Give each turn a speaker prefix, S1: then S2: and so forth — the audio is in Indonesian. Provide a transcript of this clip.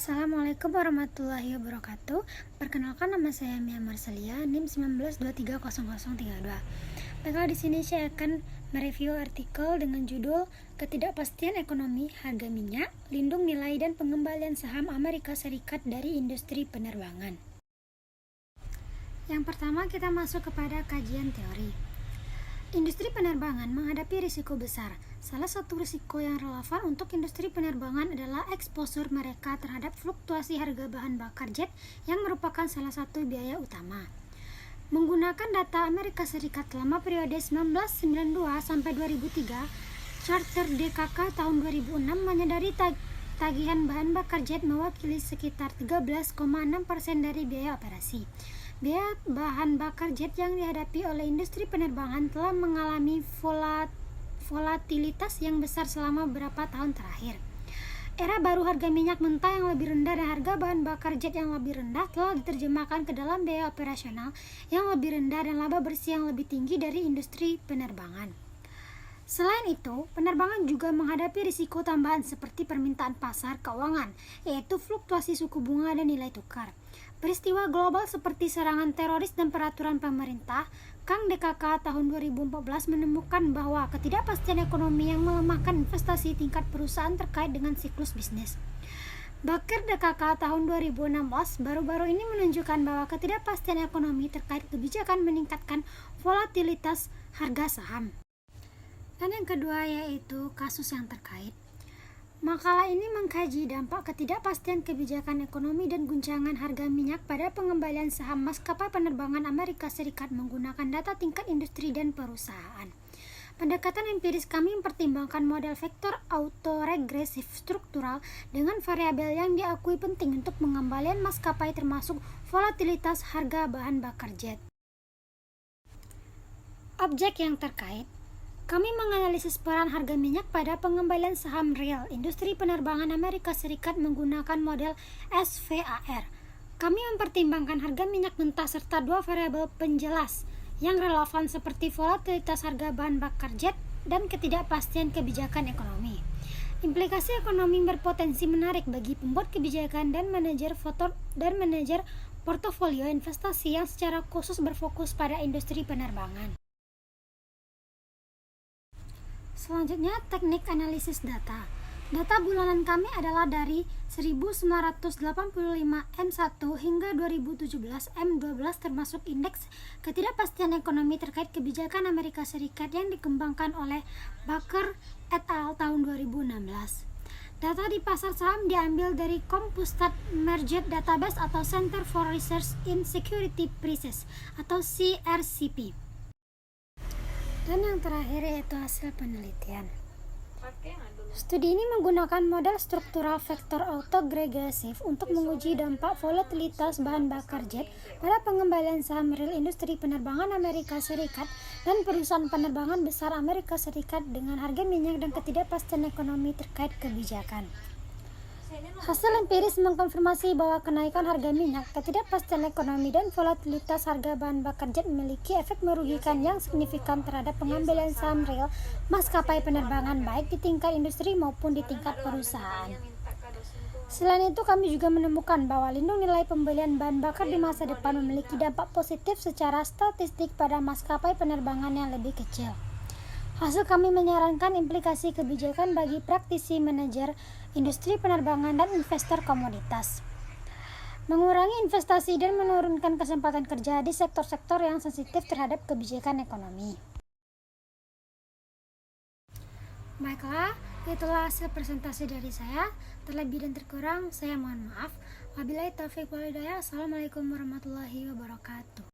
S1: Assalamualaikum warahmatullahi wabarakatuh. Perkenalkan, nama saya Mia Marcelia, NIM 19230032. Baiklah, di sini saya akan mereview artikel dengan judul Ketidakpastian Ekonomi, Harga Minyak, Lindung Nilai dan Pengembalian Saham Amerika Serikat dari Industri Penerbangan. Yang pertama, kita masuk kepada kajian teori. Industri penerbangan menghadapi risiko besar. Salah satu risiko yang relevan untuk industri penerbangan adalah eksposur mereka terhadap fluktuasi harga bahan bakar jet yang merupakan salah satu biaya utama. Menggunakan data Amerika Serikat selama periode 1992 sampai 2003, Charter DKK tahun 2006 menyadari tagihan bahan bakar jet mewakili sekitar 13,6% dari biaya operasi. Biaya bahan bakar jet yang dihadapi oleh industri penerbangan telah mengalami volatilitas yang besar selama beberapa tahun terakhir. Era baru harga minyak mentah yang lebih rendah dan harga bahan bakar jet yang lebih rendah telah diterjemahkan ke dalam biaya operasional yang lebih rendah dan laba bersih yang lebih tinggi dari industri penerbangan. Selain itu, penerbangan juga menghadapi risiko tambahan seperti permintaan pasar keuangan, yaitu fluktuasi suku bunga dan nilai tukar. Peristiwa global seperti serangan teroris dan peraturan pemerintah, Kang DKK tahun 2014 menemukan bahwa ketidakpastian ekonomi yang melemahkan investasi tingkat perusahaan terkait dengan siklus bisnis. Bakir DKK tahun 2016 baru-baru ini menunjukkan bahwa ketidakpastian ekonomi terkait kebijakan meningkatkan volatilitas harga saham. Dan yang kedua yaitu kasus yang terkait. Makalah ini mengkaji dampak ketidakpastian kebijakan ekonomi dan guncangan harga minyak pada pengembalian saham maskapai penerbangan Amerika Serikat menggunakan data tingkat industri dan perusahaan. Pendekatan empiris kami mempertimbangkan model vektor autoregresif struktural dengan variabel yang diakui penting untuk pengembalian maskapai termasuk volatilitas harga bahan bakar jet. Objek yang terkait. Kami menganalisis peran harga minyak pada pengembalian saham real industri penerbangan Amerika Serikat menggunakan model SVAR. Kami mempertimbangkan harga minyak mentah serta dua variabel penjelas yang relevan seperti volatilitas harga bahan bakar jet dan ketidakpastian kebijakan ekonomi. Implikasi ekonomi berpotensi menarik bagi pembuat kebijakan dan manajer portofolio investasi yang secara khusus berfokus pada industri penerbangan. Selanjutnya, teknik analisis data. Data bulanan kami adalah dari 1985 M1 hingga 2017 M12 termasuk indeks ketidakpastian ekonomi terkait kebijakan Amerika Serikat yang dikembangkan oleh Baker et al. Tahun 2016. Data di pasar saham diambil dari Compustat Merged Database atau Center for Research in Security Prices atau CRCP. Dan yang terakhir yaitu hasil penelitian. Studi ini menggunakan model struktural vektor autoregresif untuk menguji dampak volatilitas bahan bakar jet pada pengembalian saham real industri penerbangan Amerika Serikat dan perusahaan penerbangan besar Amerika Serikat dengan harga minyak dan ketidakpastian ekonomi terkait kebijakan. Hasil empiris mengkonfirmasi bahwa kenaikan harga minyak, ketidakpastian ekonomi, dan volatilitas harga bahan bakar jet memiliki efek merugikan yang signifikan terhadap pengambilan saham real maskapai penerbangan baik di tingkat industri maupun di tingkat perusahaan. Selain itu, kami juga menemukan bahwa lindung nilai pembelian bahan bakar di masa depan memiliki dampak positif secara statistik pada maskapai penerbangan yang lebih kecil. Hasil kami menyarankan implikasi kebijakan bagi praktisi manajer industri penerbangan dan investor komoditas. Mengurangi investasi dan menurunkan kesempatan kerja di sektor-sektor yang sensitif terhadap kebijakan ekonomi. Baiklah, itulah hasil presentasi dari saya. Terlebih dan terkurang, saya mohon maaf. Wabillahi taufiq wal hidayah. Assalamualaikum warahmatullahi wabarakatuh.